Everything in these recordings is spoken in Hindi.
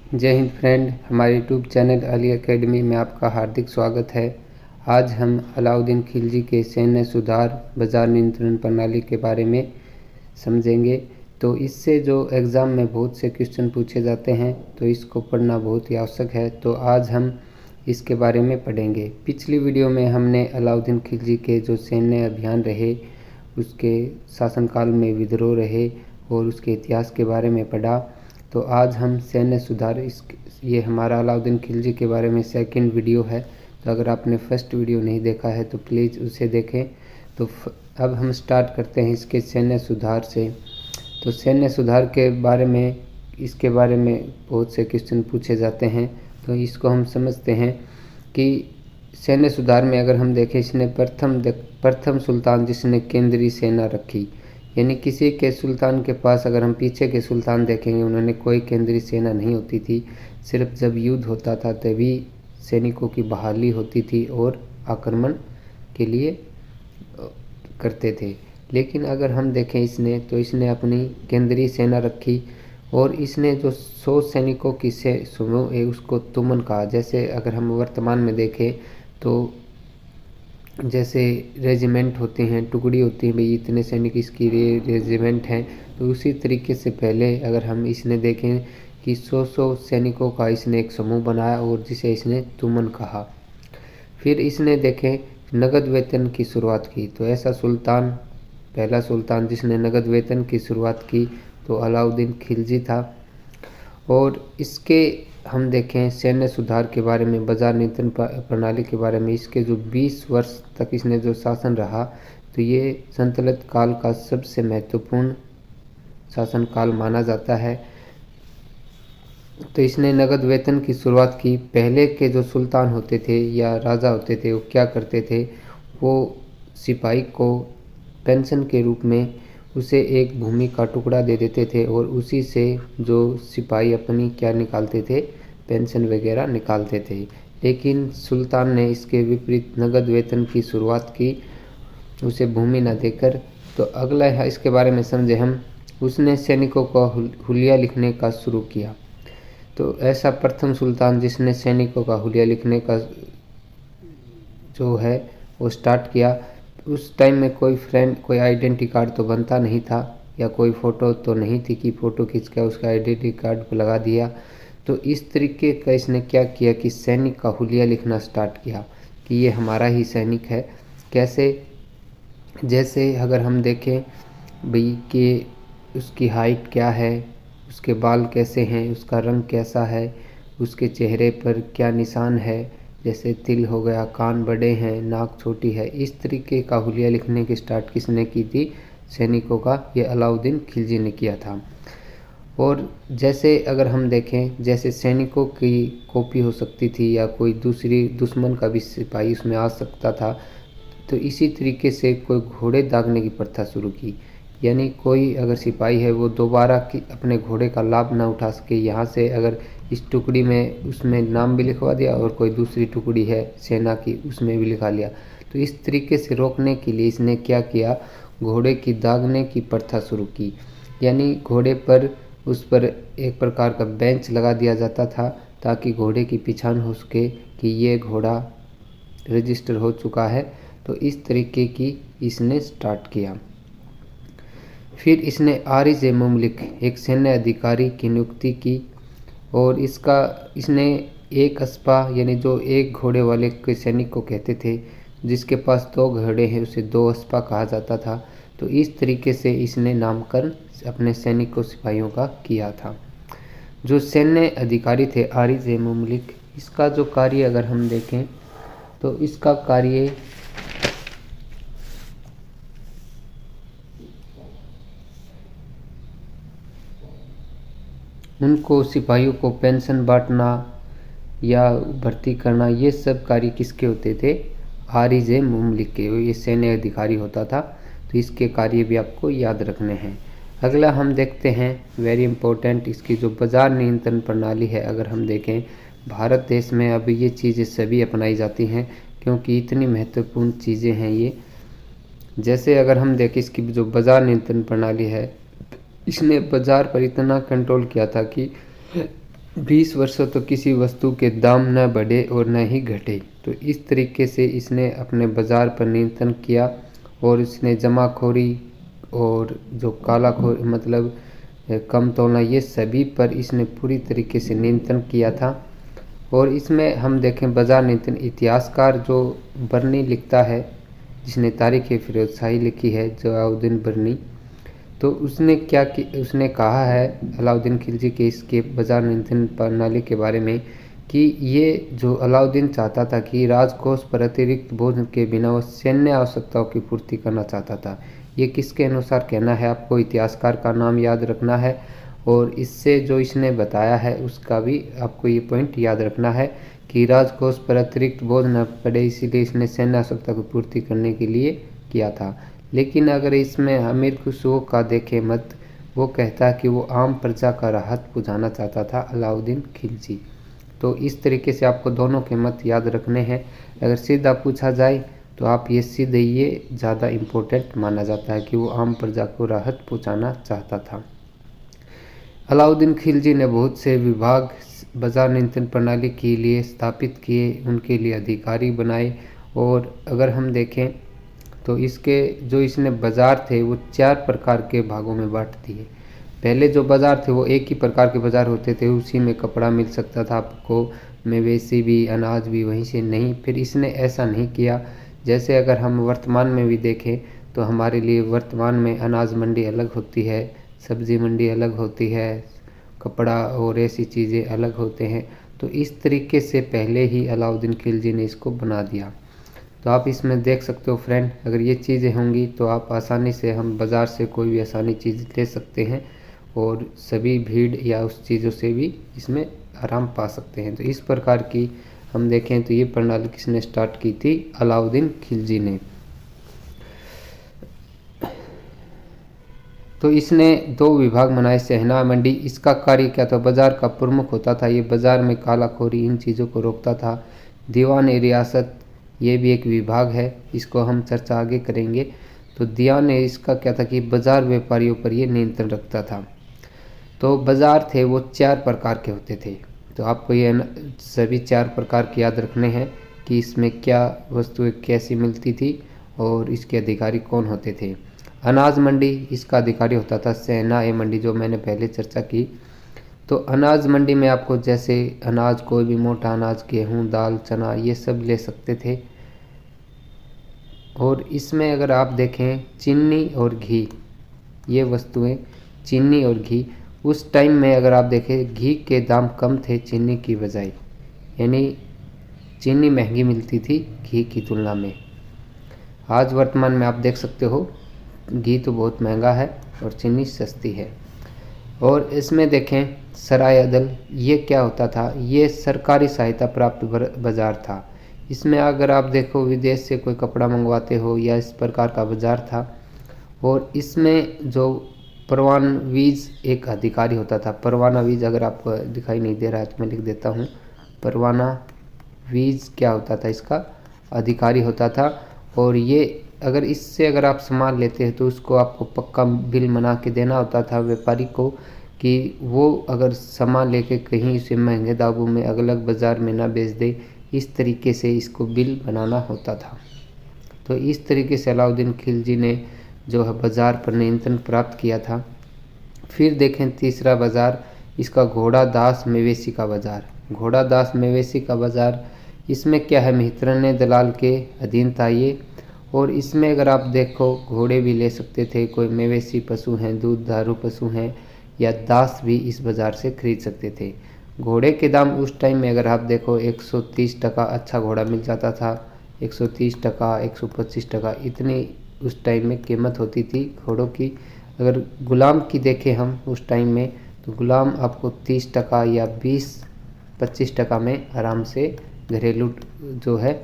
जय हिंद फ्रेंड, हमारे यूट्यूब चैनल अली एकेडमी में आपका हार्दिक स्वागत है। आज हम अलाउद्दीन खिलजी के सैन्य सुधार बाजार नियंत्रण प्रणाली के बारे में समझेंगे। तो इससे जो एग्ज़ाम में बहुत से क्वेश्चन पूछे जाते हैं, तो इसको पढ़ना बहुत ही आवश्यक है। तो आज हम इसके बारे में पढ़ेंगे। पिछली वीडियो में हमने अलाउद्दीन खिलजी के जो सैन्य अभियान रहे, उसके शासनकाल में विद्रोह रहे और उसके इतिहास के बारे में पढ़ा। तो आज हम सैन्य सुधार ये हमारा अलाउद्दीन खिलजी के बारे में सेकंड वीडियो है। तो अगर आपने फर्स्ट वीडियो नहीं देखा है तो प्लीज़ उसे देखें। तो अब हम स्टार्ट करते हैं इसके सैन्य सुधार से। तो सैन्य सुधार के बारे में इसके बारे में बहुत से क्वेश्चन पूछे जाते हैं। तो इसको हम समझते हैं कि सैन्य सुधार में अगर हम देखें, इसने प्रथम सुल्तान जिसने केंद्रीय सेना रखी, यानी किसी के सुल्तान के पास अगर हम पीछे के सुल्तान देखेंगे, उन्होंने कोई केंद्रीय सेना नहीं होती थी। सिर्फ जब युद्ध होता था तभी सैनिकों की बहाली होती थी और आक्रमण के लिए करते थे। लेकिन अगर हम देखें इसने अपनी केंद्रीय सेना रखी और इसने जो 100 सैनिकों की समूह है उसको तुमन कहा। जैसे अगर हम वर्तमान में देखें तो जैसे रेजिमेंट होते हैं, टुकड़ी होती है, भाई इतने सैनिक इसकी रेजिमेंट हैं। तो उसी तरीके से पहले अगर हम इसने देखें कि 100 सैनिकों का इसने एक समूह बनाया और जिसे इसने तुमन कहा। फिर इसने देखें नगद वेतन की शुरुआत की। तो ऐसा पहला सुल्तान जिसने नगद वेतन की शुरुआत की तो अलाउद्दीन खिलजी था। और इसके हम देखें सैन्य सुधार के बारे में, बाजार नियंत्रण प्रणाली के बारे में, इसके जो 20 वर्ष तक इसने जो शासन रहा, तो ये संतुलित काल का सबसे महत्वपूर्ण शासन काल माना जाता है। तो इसने नगद वेतन की शुरुआत की। पहले के जो सुल्तान होते थे या राजा होते थे, वो क्या करते थे, वो सिपाही को पेंशन के रूप में उसे एक भूमि का टुकड़ा दे देते थे और उसी से जो सिपाही अपनी क्या निकालते थे, पेंशन वगैरह निकालते थे। लेकिन सुल्तान ने इसके विपरीत नगद वेतन की शुरुआत की, उसे भूमि न देकर। तो अगला है इसके बारे में समझे हम, उसने सैनिकों को हुलिया लिखने का शुरू किया। तो ऐसा प्रथम सुल्तान जिसने सैनिकों का हुलिया लिखने का जो है वो स्टार्ट किया। उस टाइम में कोई आइडेंटिटी कार्ड तो बनता नहीं था या कोई फ़ोटो तो नहीं थी कि फ़ोटो खींच कर उसका आइडेंटिटी कार्ड पर लगा दिया। तो इस तरीके का इसने क्या किया कि सैनिक का हुलिया लिखना स्टार्ट किया कि ये हमारा ही सैनिक है। कैसे, जैसे अगर हम देखें भाई कि उसकी हाइट क्या है, उसके बाल कैसे हैं, उसका रंग कैसा है, उसके चेहरे पर क्या निशान है, जैसे तिल हो गया, कान बड़े हैं, नाक छोटी है। इस तरीके का हुलिया लिखने की स्टार्ट किसने की थी, सैनिकों का, ये अलाउद्दीन खिलजी ने किया था। और जैसे अगर हम देखें, जैसे सैनिकों की कॉपी हो सकती थी या कोई दूसरी दुश्मन का भी सिपाही उसमें आ सकता था। तो इसी तरीके से कोई घोड़े दागने की प्रथा शुरू की, यानी कोई अगर सिपाही है वो दोबारा अपने घोड़े का लाभ ना उठा सके। यहाँ से अगर इस टुकड़ी में उसमें नाम भी लिखवा दिया और कोई दूसरी टुकड़ी है सेना की उसमें भी लिखा लिया। तो इस तरीके से रोकने के लिए इसने क्या किया, घोड़े की दागने की प्रथा शुरू की। यानी घोड़े पर उस पर एक प्रकार का बेंच लगा दिया जाता था ताकि घोड़े की पहचान हो सके कि ये घोड़ा रजिस्टर हो चुका है। तो इस तरीके की इसने स्टार्ट किया। फिर इसने आरिज़ मुमलिक एक सैन्य अधिकारी की नियुक्ति की और इसने एक अस्पा, यानी जो एक घोड़े वाले के सैनिक को कहते थे, जिसके पास 2 घोड़े हैं उसे 2 अस्पा कहा जाता था। तो इस तरीके से इसने नामकरण अपने सैनिकों सिपाहियों का किया था। जो सैन्य अधिकारी थे आरिज़ मुमलिक, इसका जो कार्य अगर हम देखें तो इसका कार्य उनको सिपाहियों को पेंशन बांटना या भर्ती करना, ये सब कार्य किसके होते थे, आरिज़ मुमलिक के। ये सैन्य अधिकारी होता था। तो इसके कार्य भी आपको याद रखने हैं। अगला हम देखते हैं, वेरी इंपॉर्टेंट, इसकी जो बाजार नियंत्रण प्रणाली है। अगर हम देखें भारत देश में अब ये चीज़ें सभी अपनाई जाती हैं क्योंकि इतनी महत्वपूर्ण चीज़ें हैं ये। जैसे अगर हम देखें इसकी जो बाजार नियंत्रण प्रणाली है, इसने बाजार पर इतना कंट्रोल किया था कि 20 वर्षों तो किसी वस्तु के दाम न बढ़े और न ही घटे। तो इस तरीके से इसने अपने बाज़ार पर नियंत्रण किया और इसने जमाखोरी और जो कालाखोरी मतलब कम तोलना, ये सभी पर इसने पूरी तरीके से नियंत्रण किया था। और इसमें हम देखें बाज़ार नियंत्रण, इतिहासकार जो बर्नी लिखता है, जिसने तारीख़ फ़िरोज़शाही लिखी है, जलालुद्दीन बर्नी, तो उसने कहा है अलाउद्दीन खिलजी के इसके बाज़ार नियंत्रण प्रणाली के बारे में कि ये जो अलाउद्दीन चाहता था कि राजकोष पर अतिरिक्त बोझ के बिना वो सैन्य आवश्यकताओं की पूर्ति करना चाहता था। ये किसके अनुसार कहना है, आपको इतिहासकार का नाम याद रखना है और इससे जो इसने बताया है उसका भी आपको ये पॉइंट याद रखना है कि राजकोष पर अतिरिक्त बोझ न पड़े, इसीलिए इसने सैन्य आवश्यकता की पूर्ति करने के लिए किया था। लेकिन अगर इसमें अमीर खुसरो का देखें मत, वो कहता है कि वो आम प्रजा का राहत पहुँचाना चाहता था अलाउद्दीन खिलजी। तो इस तरीके से आपको दोनों के मत याद रखने हैं। अगर सीधा पूछा जाए तो आप ये सीधे ये ज़्यादा इम्पोर्टेंट माना जाता है कि वो आम प्रजा को राहत पहुँचाना चाहता था। अलाउद्दीन खिलजी ने बहुत से विभाग बाज़ार नियंत्रण प्रणाली के लिए स्थापित किए, उनके लिए अधिकारी बनाए। और अगर हम देखें तो इसने बाज़ार थे वो 4 प्रकार के भागों में बांट दिए। पहले जो बाज़ार थे वो एक ही प्रकार के बाज़ार होते थे, उसी में कपड़ा मिल सकता था आपको, मवेशी भी, अनाज भी वहीं से। नहीं, फिर इसने ऐसा नहीं किया। जैसे अगर हम वर्तमान में भी देखें तो हमारे लिए वर्तमान में अनाज मंडी अलग होती है, सब्ज़ी मंडी अलग होती है, कपड़ा और ऐसी चीज़ें अलग होते हैं। तो इस तरीके से पहले ही अलाउद्दीन खिलजी ने इसको बना दिया। तो आप इसमें देख सकते हो फ्रेंड, अगर ये चीज़ें होंगी तो आप आसानी से, हम बाज़ार से कोई भी आसानी चीज़ ले सकते हैं और सभी भीड़ या उस चीज़ों से भी इसमें आराम पा सकते हैं। तो इस प्रकार की हम देखें तो ये प्रणाली किसने स्टार्ट की थी, अलाउद्दीन खिलजी ने। तो इसने 2 विभाग बनाए, सहना मंडी। इसका कार्य क्या था, बाज़ार का प्रमुख होता था ये, बाज़ार में कालाखोरी इन चीज़ों को रोकता था। दीवान ए रियासत, ये भी एक विभाग है, इसको हम चर्चा आगे करेंगे। तो दीवान ए इसका क्या था कि बाज़ार व्यापारियों पर ये नियंत्रण रखता था। तो बाज़ार थे वो 4 प्रकार के होते थे। तो आपको ये सभी 4 प्रकार के याद रखने हैं कि इसमें क्या वस्तुएं कैसी मिलती थी और इसके अधिकारी कौन होते थे। अनाज मंडी, इसका अधिकारी होता था सेना ए मंडी, जो मैंने पहले चर्चा की। तो अनाज मंडी में आपको जैसे अनाज, कोई भी मोटा अनाज, गेहूँ, दाल, चना, ये सब ले सकते थे। और इसमें अगर आप देखें चीनी और घी, ये वस्तुएं, चीनी और घी, उस टाइम में अगर आप देखें घी के दाम कम थे चीनी की बजाय, यानी चीनी महंगी मिलती थी घी की तुलना में। आज वर्तमान में आप देख सकते हो घी तो बहुत महंगा है और चीनी सस्ती है। और इसमें देखें सराय अदल, ये क्या होता था, ये सरकारी सहायता प्राप्त बाज़ार था। इसमें अगर आप देखो विदेश से कोई कपड़ा मंगवाते हो या इस प्रकार का बाज़ार था। और इसमें जो परवानवीज एक अधिकारी होता था, परवानावीज अगर आपको दिखाई नहीं दे रहा है तो मैं लिख देता हूँ, परवानावीज क्या होता था, इसका अधिकारी होता था। और ये अगर आप सामान लेते हैं तो उसको आपको पक्का बिल बना के देना होता था व्यापारी को, कि वो अगर सामान लेके कहीं से महंगे दामों में अलग बाज़ार में ना बेच दे, इस तरीके से इसको बिल बनाना होता था। तो इस तरीके से अलाउद्दीन खिलजी ने जो है बाज़ार पर नियंत्रण प्राप्त किया था। फिर देखें तीसरा बाज़ार, इसका घोड़ा दास मवेशी का बाज़ार। घोड़ा दास मवेशी का बाज़ार, इसमें क्या है, मित्रने दलाल के अधीन था ये। और इसमें अगर आप देखो घोड़े भी ले सकते थे, कोई मवेशी पशु हैं, दूधारू पशु हैं, या दास भी इस बाज़ार से खरीद सकते थे। घोड़े के दाम उस टाइम में अगर आप देखो 130 टका अच्छा घोड़ा मिल जाता था, 130 टका, 125 टका, इतनी उस टाइम में कीमत होती थी घोड़ों की। अगर गुलाम की देखें हम उस टाइम में, तो गुलाम आपको 30 टका या 20-25 टका में आराम से घरेलू जो है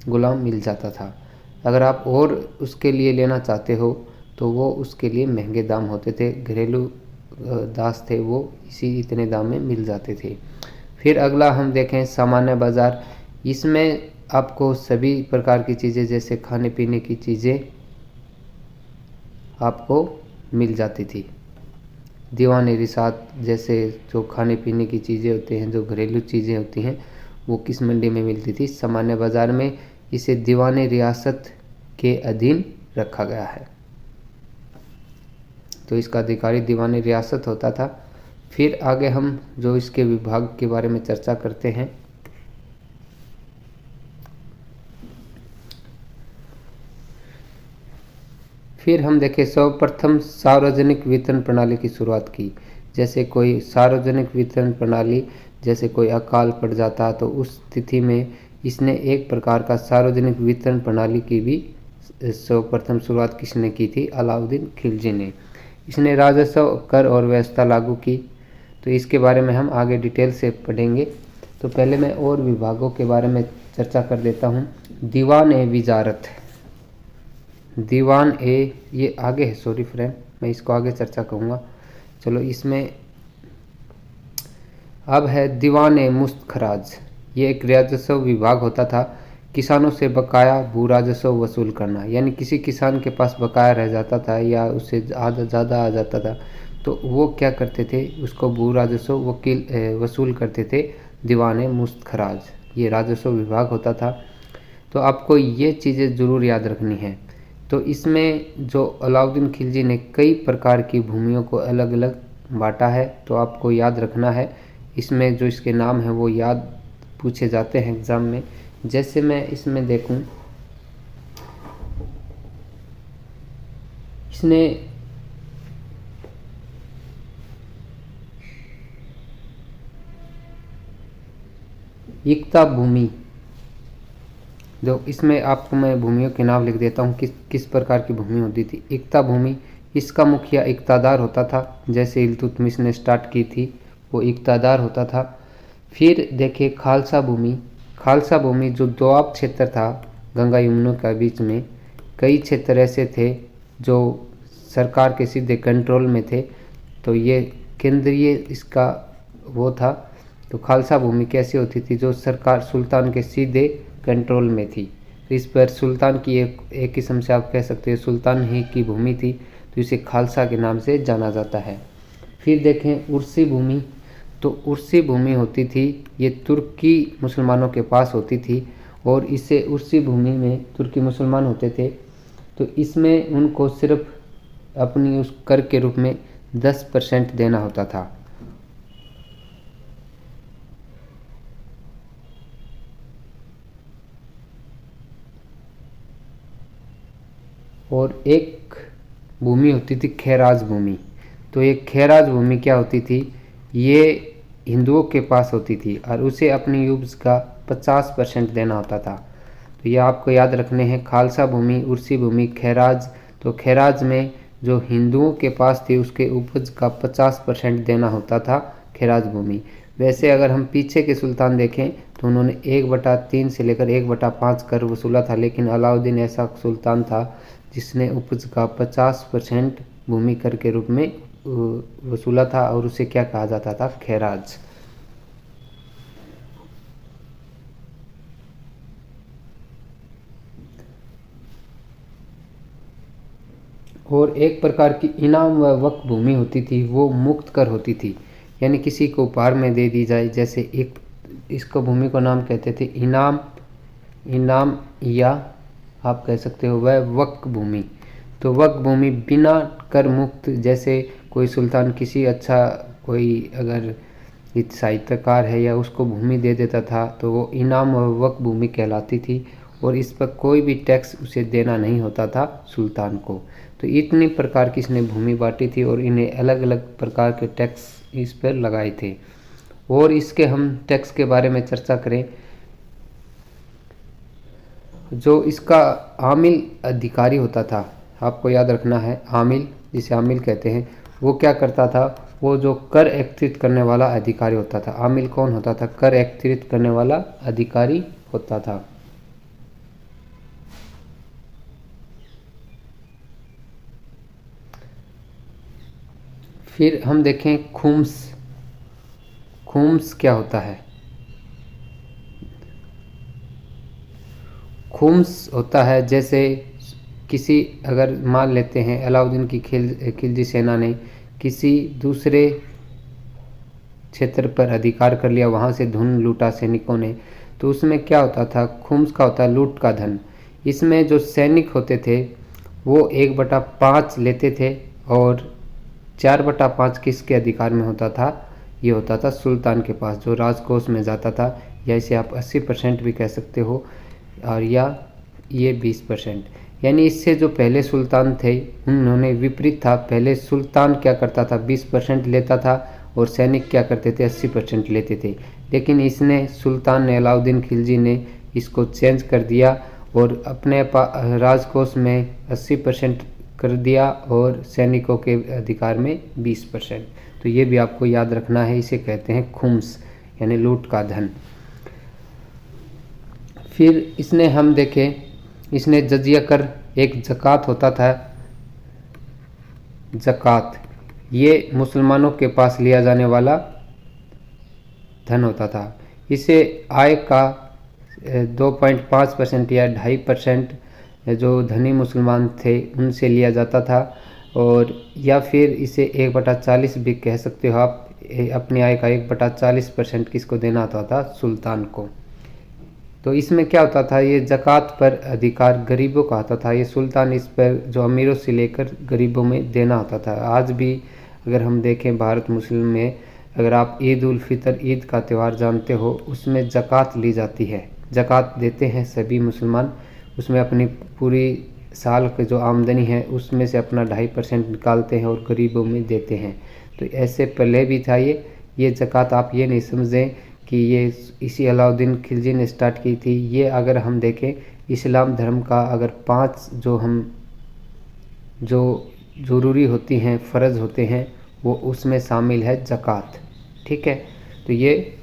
गुलाम मिल जाता था। अगर आप और उसके लिए लेना चाहते हो तो वो उसके लिए महंगे दाम होते थे। घरेलू दास थे वो इतने दाम में मिल जाते थे। फिर अगला हम देखें सामान्य बाज़ार, इसमें आपको सभी प्रकार की चीज़ें जैसे खाने पीने की चीज़ें आपको मिल जाती थी। दीवान रिसात जैसे जो खाने पीने की चीज़ें होती हैं, जो घरेलू चीज़ें होती हैं, वो किस मंडी में मिलती थी? सामान्य बाज़ार में। इसे दीवान रियासत के अधीन रखा गया है। तो इसका अधिकारी दीवान रियासत होता था। फिर आगे हम जो इसके विभाग के बारे में चर्चा करते हैं। फिर हम देखें सर्वप्रथम सार्वजनिक वितरण प्रणाली की शुरुआत की। जैसे कोई सार्वजनिक वितरण प्रणाली, जैसे कोई अकाल पड़ जाता तो उस स्थिति में इसने एक प्रकार का सार्वजनिक वितरण प्रणाली की भी सर्वप्रथम शुरुआत किसने की थी? अलाउद्दीन खिलजी ने। इसने राजस्व, कर और व्यवस्था लागू की। तो इसके बारे में हम आगे डिटेल से पढ़ेंगे। तो पहले मैं और विभागों के बारे में चर्चा कर देता हूँ। दीवान ए विजारत, दीवान ए, ये आगे है, सॉरी फ्रेंड, मैं इसको आगे चर्चा करूँगा। चलो इसमें अब है दीवान ए मुस्तखराज। ये एक राजस्व विभाग होता था। किसानों से बकाया भू राजस्व वसूल करना, यानी किसी किसान के पास बकाया रह जाता था या उससे ज़्यादा आ जाता था तो वो क्या करते थे? उसको भू राजस्व वसूल करते थे। दीवान ए मुस्तखराज ये राजस्व विभाग होता था। तो आपको ये चीज़ें ज़रूर याद रखनी है। तो इसमें जो अलाउद्दीन खिलजी ने कई प्रकार की भूमियों को अलग अलग बांटा है, तो आपको याद रखना है। इसमें जो इसके नाम हैं वो याद पूछे जाते हैं एग्ज़ाम में। जैसे मैं इसमें देखूं, इसने एकता भूमि, जो इसमें आपको मैं भूमियों के नाम लिख देता हूँ किस प्रकार की भूमि होती थी। एकता भूमि, इसका मुखिया इक़्तादार होता था। जैसे इल्तुतमिश ने स्टार्ट की थी, वो इक़्तादार होता था। फिर देखिए खालसा भूमि। खालसा भूमि जो दोआब क्षेत्र था गंगा यमुना के बीच में, कई क्षेत्र ऐसे थे जो सरकार के सीधे कंट्रोल में थे, तो ये केंद्रीय इसका वो था। तो खालसा भूमि कैसी होती थी? जो सरकार सुल्तान के सीधे कंट्रोल में थी। तो इस पर सुल्तान की एक किस्म से आप कह सकते हैं सुल्तान ही की भूमि थी, तो इसे खालसा के नाम से जाना जाता है। फिर देखें उर्सी भूमि। तो उर्सी भूमि होती थी, ये तुर्की मुसलमानों के पास होती थी, और इसे उर्सी भूमि में तुर्की मुसलमान होते थे। तो इसमें उनको सिर्फ अपनी उस कर के रूप में 10% देना होता था। और एक भूमि होती थी खैराज भूमि। तो ये खैराज भूमि क्या होती थी? ये हिंदुओं के पास होती थी और उसे अपनी उपज का 50% देना होता था। तो ये आपको याद रखने हैं, खालसा भूमि, उर्सी भूमि, खैराज। तो खैराज में जो हिंदुओं के पास थी उसके उपज का 50% देना होता था, खैराज भूमि। वैसे अगर हम पीछे के सुल्तान देखें तो उन्होंने 1/3 से लेकर 1/5 कर वसूला था, लेकिन अलाउद्दीन ऐसा सुल्तान था जिसने उपज का 50% भूमि कर के रूप में वसूला था, और उसे क्या कहा जाता था? खैराज। और एक प्रकार की इनाम व वक्फ भूमि होती थी, वो मुक्त कर होती थी, यानी किसी को उपहार में दे दी जाए। जैसे एक इसको भूमि को नाम कहते थे इनाम या आप कह सकते हो वह वक्फ भूमि। तो वक्फ भूमि बिना कर मुक्त, जैसे कोई सुल्तान किसी अच्छा कोई अगर साहित्यकार है या उसको भूमि दे देता था तो वो इनाम व वक्फ भूमि कहलाती थी, और इस पर कोई भी टैक्स उसे देना नहीं होता था सुल्तान को। तो इतनी प्रकार की इसने भूमि बांटी थी और इन्हें अलग अलग प्रकार के टैक्स इस पर लगाए थे। और इसके हम टैक्स के बारे में चर्चा करें, जो इसका आमिल अधिकारी होता था, आपको याद रखना है, आमिल जिसे आमिल कहते हैं, वो क्या करता था? वो जो कर एकत्रित करने वाला अधिकारी होता था। आमिल कौन होता था? कर एकत्रित करने वाला अधिकारी होता था। फिर हम देखें खुम्स। खुम्स क्या होता है? खुम्स होता है जैसे किसी, अगर मान लेते हैं अलाउद्दीन की खिलजी सेना ने किसी दूसरे क्षेत्र पर अधिकार कर लिया, वहाँ से धन लूटा सैनिकों ने, तो उसमें क्या होता था, खुम्स का होता लूट का धन। इसमें जो सैनिक होते थे वो 1/5 लेते थे और 4/5 किसके अधिकार में होता था, ये होता था सुल्तान के पास, जो राजकोष में जाता था, या इसे आप 80% भी कह सकते हो, और या ये 20%। यानी इससे जो पहले सुल्तान थे उन्होंने विपरीत था। पहले सुल्तान क्या करता था, 20% लेता था और सैनिक क्या करते थे, 80% लेते थे। लेकिन इसने सुल्तान ने, अलाउद्दीन खिलजी ने इसको चेंज कर दिया और अपने राजकोष में 80% कर दिया और सैनिकों के अधिकार में 20%। तो ये भी आपको याद रखना है, इसे कहते हैं खुम्स, यानी लूट का धन। फिर इसने हम देखें, इसने जजिया कर, एक ज़कात होता था, ज़कात, ये मुसलमानों के पास लिया जाने वाला धन होता था। इसे आय का 2.5% या 2.5% जो धनी मुसलमान थे उनसे लिया जाता था, और या फिर इसे 1/40 भी कह सकते हो आप। अपनी आय का 1/40% किसको देना होता था, सुल्तान को। तो इसमें क्या होता था, ये ज़कात पर अधिकार गरीबों का होता था। ये सुल्तान इस पर जो अमीरों से लेकर गरीबों में देना होता था। आज भी अगर हम देखें भारत मुस्लिम में, अगर आप ईद उल फितर, ईद का त्यौहार जानते हो, उसमें ज़कात ली जाती है, ज़कात देते हैं सभी मुसलमान। उसमें अपनी पूरी साल की जो आमदनी है उसमें से अपना 2.5% निकालते हैं और गरीबों में देते हैं। तो ऐसे पहले भी था ये ज़कात। आप ये नहीं समझें कि ये इसी अलाउद्दीन खिलजी ने स्टार्ट की थी। ये अगर हम देखें इस्लाम धर्म का, अगर 5 जो ज़रूरी होती हैं, फ़र्ज़ होते हैं, वो उसमें शामिल है ज़कात। ठीक है, तो ये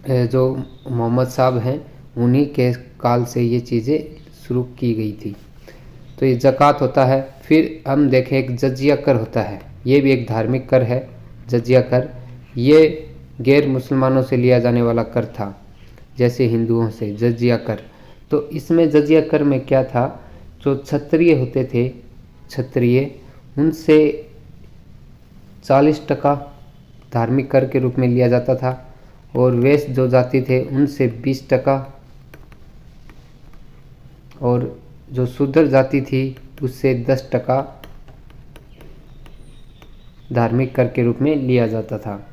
जो मोहम्मद साहब हैं उन्हीं के काल से ये चीज़ें शुरू की गई थी। तो ये ज़कात होता है। फिर हम देखें एक जजिया कर होता है, ये भी एक धार्मिक कर है। जजिया कर ये गैर मुसलमानों से लिया जाने वाला कर था, जैसे हिंदुओं से जजिया कर। तो इसमें जजिया कर में क्या था, जो क्षत्रिय होते थे, क्षत्रिय, उनसे 40% धार्मिक कर के रूप में लिया जाता था, और वैश्य जो जाति थे उनसे 20%, और जो शूद्र जाति थी उससे 10% धार्मिक कर के रूप में लिया जाता था।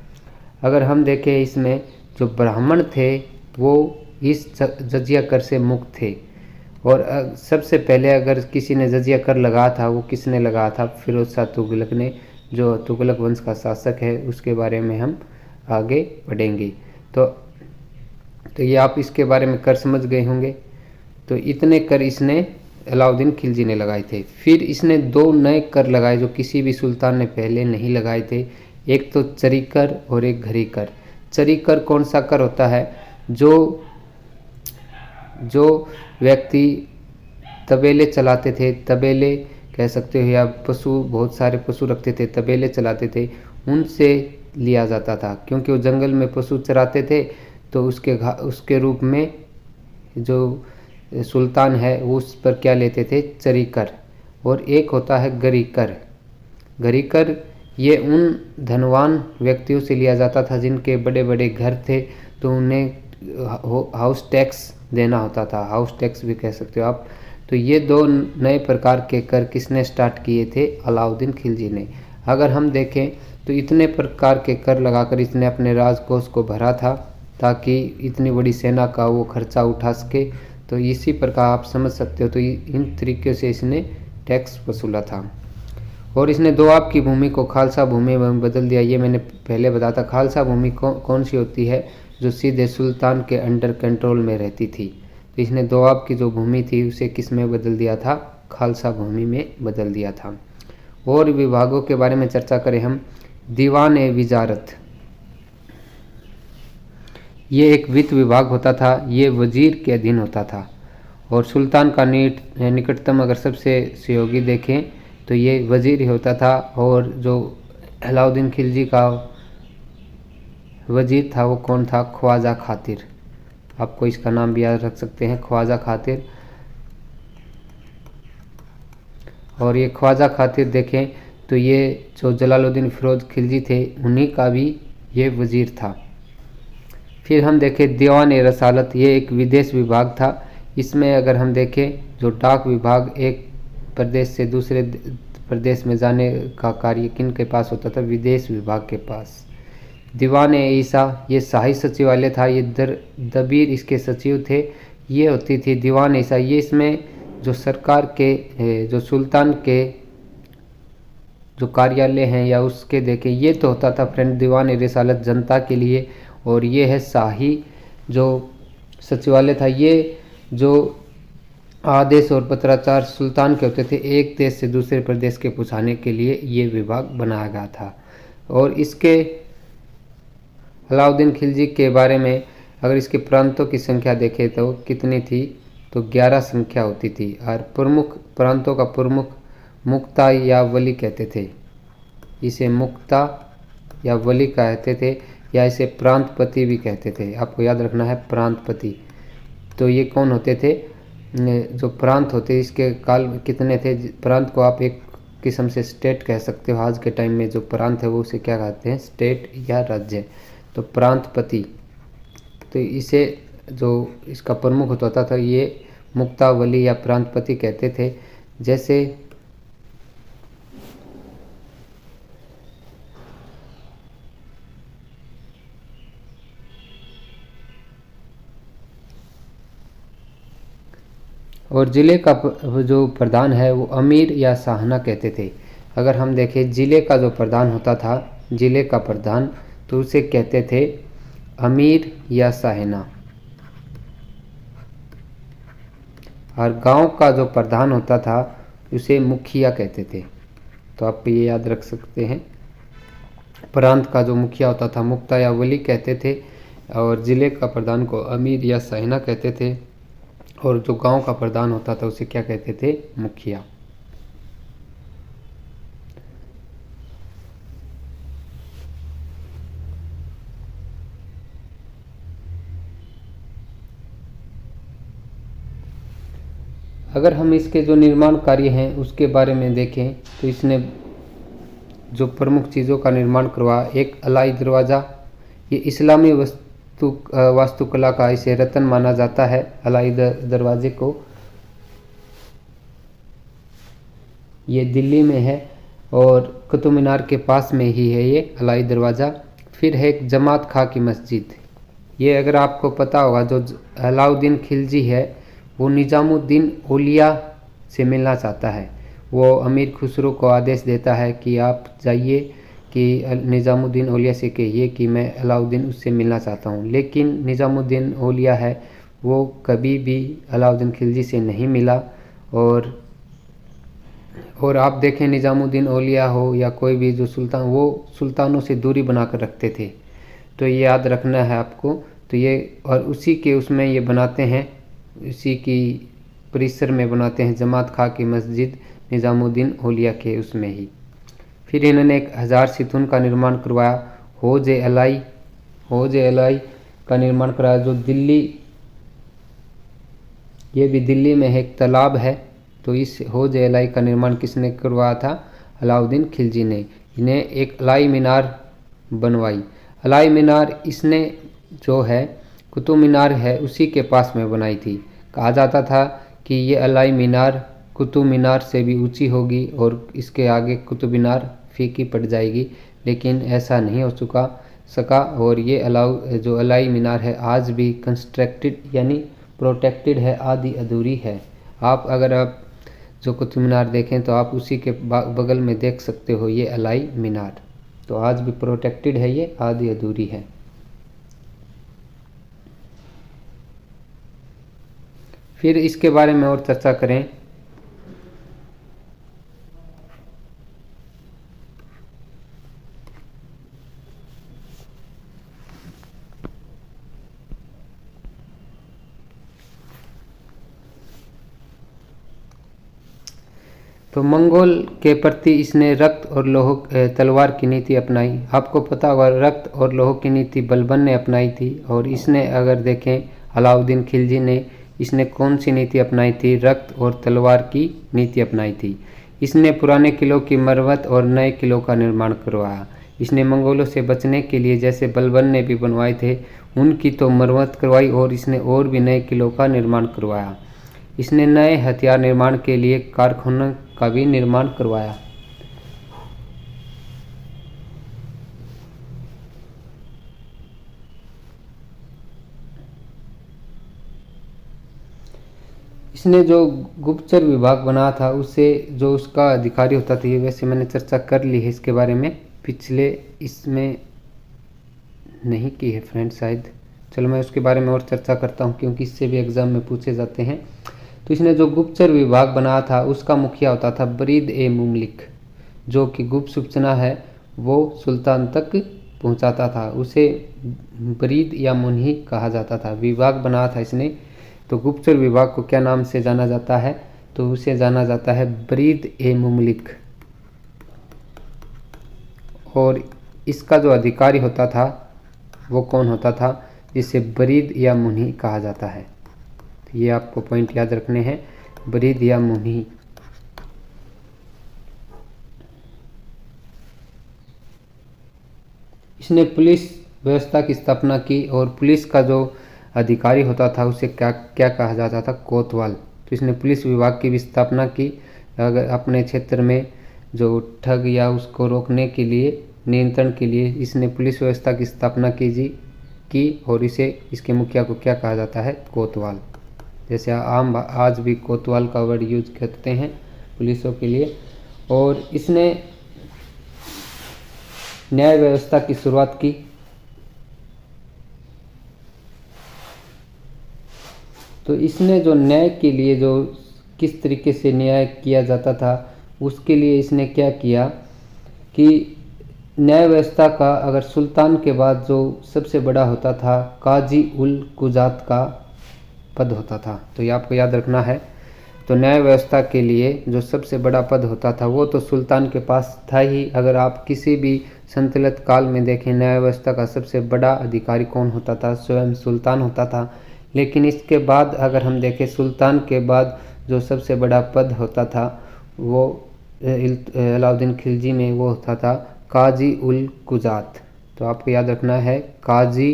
अगर हम देखें इसमें जो ब्राह्मण थे वो इस जजिया कर से मुक्त थे। और सबसे पहले अगर किसी ने जजिया कर लगाया था, वो किसने लगाया था, फिरोज शाह तुगलक ने, जो तुगलक वंश का शासक है, उसके बारे में हम आगे पढ़ेंगे। तो ये आप इसके बारे में कर समझ गए होंगे। तो इतने कर इसने अलाउद्दीन खिलजी ने लगाए थे। फिर इसने 2 नए कर लगाए जो किसी भी सुल्तान ने पहले नहीं लगाए थे। एक तो चरी कर और एक घरी कर। चरी कर कौन सा कर होता है, जो व्यक्ति तबेले चलाते थे, तबेले कह सकते हो, या पशु, बहुत सारे पशु रखते थे, तबेले चलाते थे, उनसे लिया जाता था। क्योंकि वो जंगल में पशु चराते थे, तो उसके रूप में जो सुल्तान है वो उस पर क्या लेते थे, चरी कर। और एक होता है गरी कर। गरी कर ये उन धनवान व्यक्तियों से लिया जाता था जिनके बड़े बड़े घर थे, तो उन्हें हाउस टैक्स देना होता था, हाउस टैक्स भी कह सकते हो आप। तो ये 2 नए प्रकार के कर किसने स्टार्ट किए थे, अलाउद्दीन खिलजी ने। अगर हम देखें तो इतने प्रकार के कर लगाकर इसने अपने राजकोष को भरा था, ताकि इतनी बड़ी सेना का वो खर्चा उठा सके। तो इसी प्रकार आप समझ सकते हो, तो इन तरीके से इसने टैक्स वसूला था। और इसने दोआब की भूमि को खालसा भूमि में बदल दिया। ये मैंने पहले बताया था। खालसा भूमि कौन सी होती है, जो सीधे सुल्तान के अंडर कंट्रोल में रहती थी। तो इसने दोआब की जो भूमि थी उसे किस में बदल दिया था, खालसा भूमि में बदल दिया था। और विभागों के बारे में चर्चा करें हम, दीवान ए विजारत, ये एक वित्त विभाग होता था, ये वजीर के अधीन होता था। और सुल्तान का निकटतम अगर सबसे सहयोगी देखें तो ये वजीर ही होता था। और जो अलाउद्दीन खिलजी का वजीर था वो कौन था, ख्वाजा खातिर। आपको इसका नाम भी याद रख सकते हैं, ख्वाजा खातिर। और ये ख्वाजा खातिर देखें तो तो ये जो जलालुद्दीन फिरोज खिलजी थे उन्हीं का भी ये वज़ीर था। फिर हम देखें दीवान ए रसालत, ये एक विदेश विभाग था। इसमें अगर हम देखें जो डाक विभाग एक प्रदेश से दूसरे प्रदेश में जाने का कार्य किन के पास होता था, विदेश विभाग के पास। दीवान ए ईसा, ये शाही सचिवालय था, ये दबीर इसके सचिव थे। ये होती थी दीवान ए ईसा, ये इसमें जो सरकार के जो सुल्तान के जो कार्यालय हैं या उसके देखें, ये तो होता था फ्रेंड दीवान ए रिसालत जनता के लिए। और ये है शाही जो सचिवालय था, ये जो आदेश और पत्राचार सुल्तान के होते थे एक देश से दूसरे प्रदेश के पहुँचाने के लिए ये विभाग बनाया गया था। और इसके अलाउद्दीन खिलजी के बारे में अगर इसके प्रांतों की संख्या देखें तो कितनी थी, तो 11 संख्या होती थी। और प्रमुख प्रांतों का प्रमुख मुक्ता या वली कहते थे, इसे मुक्ता या वली कहते थे, या इसे प्रांतपति भी कहते थे। आपको याद रखना है प्रांतपति। तो ये कौन होते थे, जो प्रांत होते, इसके काल कितने थे। प्रांत को आप एक किस्म से स्टेट कह सकते हो। आज के टाइम में जो प्रांत है वो उसे क्या कहते हैं, स्टेट या राज्य। तो प्रांतपति, तो इसे जो इसका प्रमुख होता था ये मुक्तावली या प्रांतपति कहते थे। जैसे और ज़िले का जो प्रधान है वो अमीर या साहना कहते थे। अगर हम देखें ज़िले का जो प्रधान होता था, ज़िले का प्रधान, तो उसे कहते थे अमीर या साहना। और गांव का जो प्रधान होता था उसे मुखिया कहते थे। तो आप ये याद रख सकते हैं। प्रांत का जो मुखिया होता था मुक्ता या वली कहते थे, और ज़िले का प्रधान को अमीर या साहना कहते थे, और जो गांव का प्रधान होता था उसे क्या कहते थे, मुखिया। अगर हम इसके जो निर्माण कार्य हैं उसके बारे में देखें तो इसने जो प्रमुख चीज़ों का निर्माण करवाया, एक अलाई दरवाज़ा, ये इस्लामी वास्तुकला का इसे रत्न माना जाता है। अलाई दरवाजे को, ये दिल्ली में है और कुतुब मीनार के पास में ही है ये अलाई दरवाज़ा। फिर है एक जमात खां की मस्जिद। ये अगर आपको पता होगा जो अलाउद्दीन खिलजी है वो निज़ामुद्दीन औलिया से मिलना चाहता है। वो अमीर खुसरो को आदेश देता है कि आप जाइए कि निज़ामुद्दीन औलिया से कहिए कि मैं अलाउद्दीन उससे मिलना चाहता हूँ। लेकिन निज़ामुद्दीन औलिया है वो कभी भी अलाउद्दीन खिलजी से नहीं मिला। और आप देखें निज़ामुद्दीन औलिया हो या कोई भी जो सुल्तान, वो सुल्तानों से दूरी बनाकर रखते थे। तो ये याद रखना है आपको। तो ये और उसी के उसमें ये बनाते हैं, इसी की परिसर में बनाते हैं जमात खां की मस्जिद निज़ामुद्दीन औलिया के उसमें ही। फिर इन्होंने एक 1000 सितून का निर्माण करवाया। हौज अलाई का निर्माण कराया जो दिल्ली, ये भी दिल्ली में एक तालाब है। तो इस हौज अलाई का निर्माण किसने करवाया था, अलाउद्दीन खिलजी ने। इन्हें एक अलाई मीनार बनवाई। अलाई मीनार इसने जो है कुतुब मीनार है उसी के पास में बनाई थी। कहा जाता था कि ये अलाई मीनार कुतुब मीनार से भी ऊंची होगी और इसके आगे कुतुब मीनार फीकी पड़ जाएगी, लेकिन ऐसा नहीं हो सका। और ये जो अलाई मीनार है आज भी कंस्ट्रक्टेड यानी प्रोटेक्टेड है, आधी अधूरी है। अगर आप जो कुतुब मीनार देखें तो आप उसी के बगल में देख सकते हो ये अलाई मीनार। तो आज भी प्रोटेक्टेड है, ये आधी अधूरी है। फिर इसके बारे में और चर्चा करें तो मंगोल के प्रति इसने रक्त और लोह तलवार की नीति अपनाई। आपको पता होगा रक्त और लोह की नीति बलबन ने अपनाई थी। और इसने अगर देखें अलाउद्दीन खिलजी ने, इसने कौन सी नीति अपनाई थी, रक्त और तलवार की नीति अपनाई थी। इसने पुराने किलों की मरम्मत और नए किलों का निर्माण करवाया। इसने मंगोलों से बचने के लिए जैसे बलबन ने भी बनवाए थे उनकी तो मरम्मत करवाई और इसने और भी नए किलों का निर्माण करवाया। इसने नए हथियार निर्माण के लिए कारखानों का भी निर्माण करवाया। इसने जो गुप्तचर विभाग बना था उससे जो उसका अधिकारी होता था, ये वैसे मैंने चर्चा कर ली है इसके बारे में, पिछले इसमें नहीं की है फ्रेंड शायद। चलो मैं उसके बारे में और चर्चा करता हूँ क्योंकि इससे भी एग्जाम में पूछे जाते हैं। तो इसने जो गुप्तचर विभाग बनाया था उसका मुखिया होता था बरीद ए मुमलिक, जो कि गुप्त सूचना है वो सुल्तान तक पहुँचाता था। उसे बरीद या मुन्ही कहा जाता था। विभाग बनाया था इसने, तो गुप्तचर विभाग को क्या नाम से जाना जाता है, तो उसे जाना जाता है बरीद ए मुमलिक। और इसका जो अधिकारी होता था वो कौन होता था, जिसे बरीद या मुन्ही कहा जाता है। तो ये आपको पॉइंट याद रखने हैं, बरीद या मुन्ही। इसने पुलिस व्यवस्था की स्थापना की और पुलिस का जो अधिकारी होता था उसे क्या क्या कहा जाता था, कोतवाल। तो इसने पुलिस विभाग की भी स्थापना की। अगर अपने क्षेत्र में जो ठग या उसको रोकने के लिए, नियंत्रण के लिए इसने पुलिस व्यवस्था की स्थापना की और इसके मुखिया को क्या कहा जाता है, कोतवाल। जैसे आज भी कोतवाल का वर्ड यूज करते हैं पुलिसों के लिए। और इसने न्याय व्यवस्था की शुरुआत की। तो इसने जो न्याय के लिए जो किस तरीके से न्याय किया जाता था उसके लिए इसने क्या किया कि न्याय व्यवस्था का अगर सुल्तान के बाद जो सबसे बड़ा होता था काजी उल कुजात का पद होता था। तो ये आपको याद रखना है। तो न्याय व्यवस्था के लिए जो सबसे बड़ा पद होता था वो तो सुल्तान के पास था ही। अगर आप किसी भी संतलत काल में देखें, न्याय व्यवस्था का सबसे बड़ा अधिकारी कौन होता था, स्वयं सुल्तान होता था। लेकिन इसके बाद अगर हम देखें, सुल्तान के बाद जो सबसे बड़ा पद होता था वो अलाउद्दीन खिलजी में वो होता था काजी उल कुजात। तो आपको याद रखना है काजी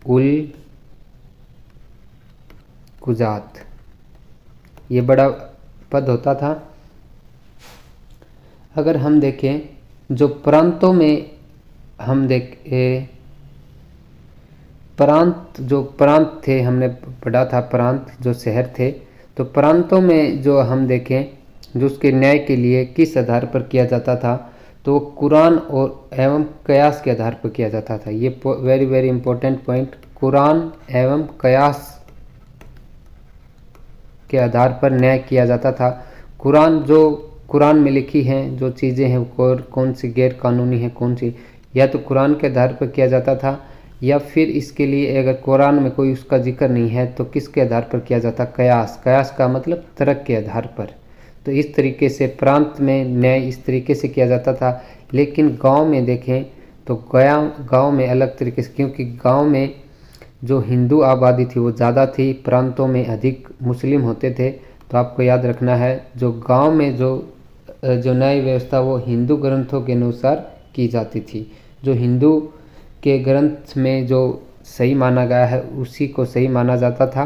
उल कुजात, ये बड़ा पद होता था। अगर हम देखें जो प्रांतों में हम देखें, प्रांत थे, हमने पढ़ा था प्रांत जो शहर थे। तो प्रांतों में जो हम देखें जो उसके न्याय के लिए किस आधार पर किया जाता था, तो कुरान और एवं कयास के आधार पर किया जाता था। ये very very important point, Quran एवं कयास के आधार पर न्याय किया जाता था। कुरान में लिखी हैं जो चीज़ें हैं वो कौन सी गैर कानूनी है, कौन सी, या तो कुरान के आधार पर किया जाता था या फिर इसके लिए अगर कुरान में कोई उसका जिक्र नहीं है तो किसके आधार पर किया जाता, कयास। कयास का मतलब तर्क के आधार पर। तो इस तरीके से प्रांत में न्याय इस तरीके से किया जाता था। लेकिन गांव में देखें तो गांव में अलग तरीके से, क्योंकि गांव में जो हिंदू आबादी थी वो ज़्यादा थी, प्रांतों में अधिक मुस्लिम होते थे। तो आपको याद रखना है जो गांव में जो न्याय व्यवस्था वो हिंदू ग्रंथों के अनुसार की जाती थी। जो हिंदू के ग्रंथ में जो सही माना गया है उसी को सही माना जाता था।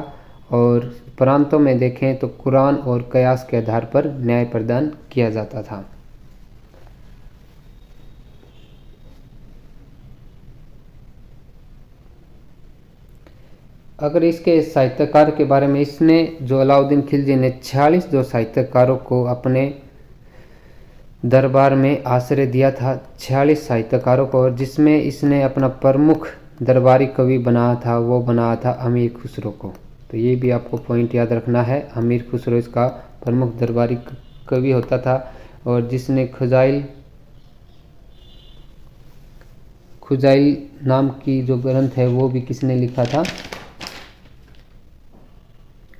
और प्रांतों में देखें तो कुरान और कयास के आधार पर न्याय प्रदान किया जाता था। अगर इसके साहित्यकार के बारे में, इसने जो अलाउद्दीन खिलजी ने 46 जो साहित्यकारों को अपने दरबार में आश्रय दिया था, 46 साहित्यकारों को, और जिसमें इसने अपना प्रमुख दरबारी कवि बनाया था वो बनाया था अमीर खुसरो को। तो ये भी आपको पॉइंट याद रखना है, अमीर खुसरो इसका प्रमुख दरबारी कवि होता था। और जिसने खुजाइल नाम की जो ग्रंथ है वो भी किसने लिखा था,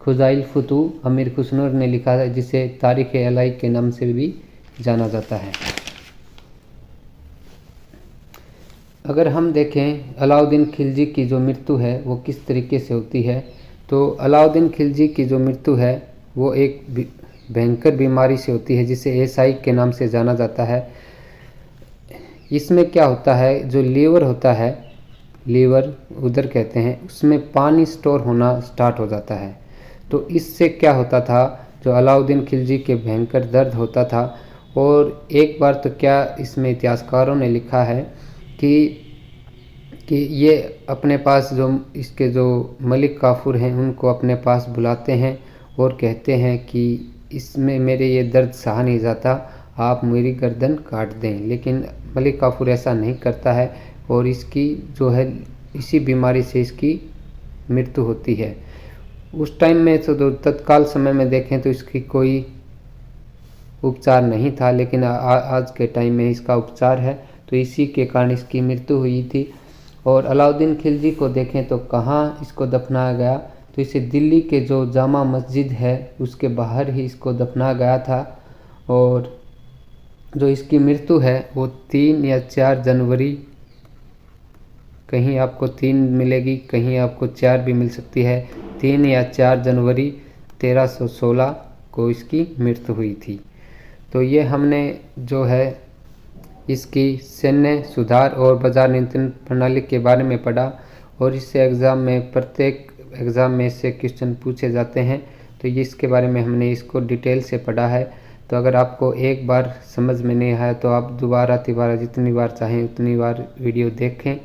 खुजाइल फुतू अमीर खुसरो ने लिखा है, जिसे तारीख अलाई के नाम से भी जाना जाता है। अगर हम देखें अलाउद्दीन खिलजी की जो मृत्यु है वो किस तरीके से होती है, तो अलाउद्दीन खिलजी की जो मृत्यु है वो एक भयंकर बीमारी से होती है जिसे एसआई के नाम से जाना जाता है। इसमें क्या होता है, जो लीवर होता है, लीवर उधर कहते हैं, उसमें पानी स्टोर होना स्टार्ट हो जाता है। तो इससे क्या होता था, जो अलाउद्दीन खिलजी के भयंकर दर्द होता था। और एक बार तो क्या इसमें इतिहासकारों ने लिखा है कि ये अपने पास जो इसके जो मलिक काफूर हैं उनको अपने पास बुलाते हैं और कहते हैं कि इसमें मेरे ये दर्द सहा नहीं जाता, आप मेरी गर्दन काट दें। लेकिन मलिक काफूर ऐसा नहीं करता है और इसकी जो है इसी बीमारी से इसकी मृत्यु होती है। उस टाइम में तो तत्काल समय में देखें तो इसकी कोई उपचार नहीं था, लेकिन आज के टाइम में इसका उपचार है, तो इसी के कारण इसकी मृत्यु हुई थी। और अलाउद्दीन खिलजी को देखें तो कहाँ इसको दफनाया गया, तो इसे दिल्ली के जो जामा मस्जिद है उसके बाहर ही इसको दफनाया गया था। और जो इसकी मृत्यु है वो 3 या 4 जनवरी, कहीं आपको 3 मिलेगी, कहीं आपको 4 भी मिल सकती है, 3 या 4 जनवरी 1316 को इसकी मृत्यु हुई थी। तो ये हमने जो है इसकी सैन्य सुधार और बाजार नियंत्रण प्रणाली के बारे में पढ़ा। और इससे एग्ज़ाम में, प्रत्येक एग्ज़ाम में इससे क्वेश्चन पूछे जाते हैं, तो ये इसके बारे में हमने इसको डिटेल से पढ़ा है। तो अगर आपको एक बार समझ में नहीं आया तो आप दोबारा तिबारा जितनी बार चाहें उतनी बार वीडियो देखें।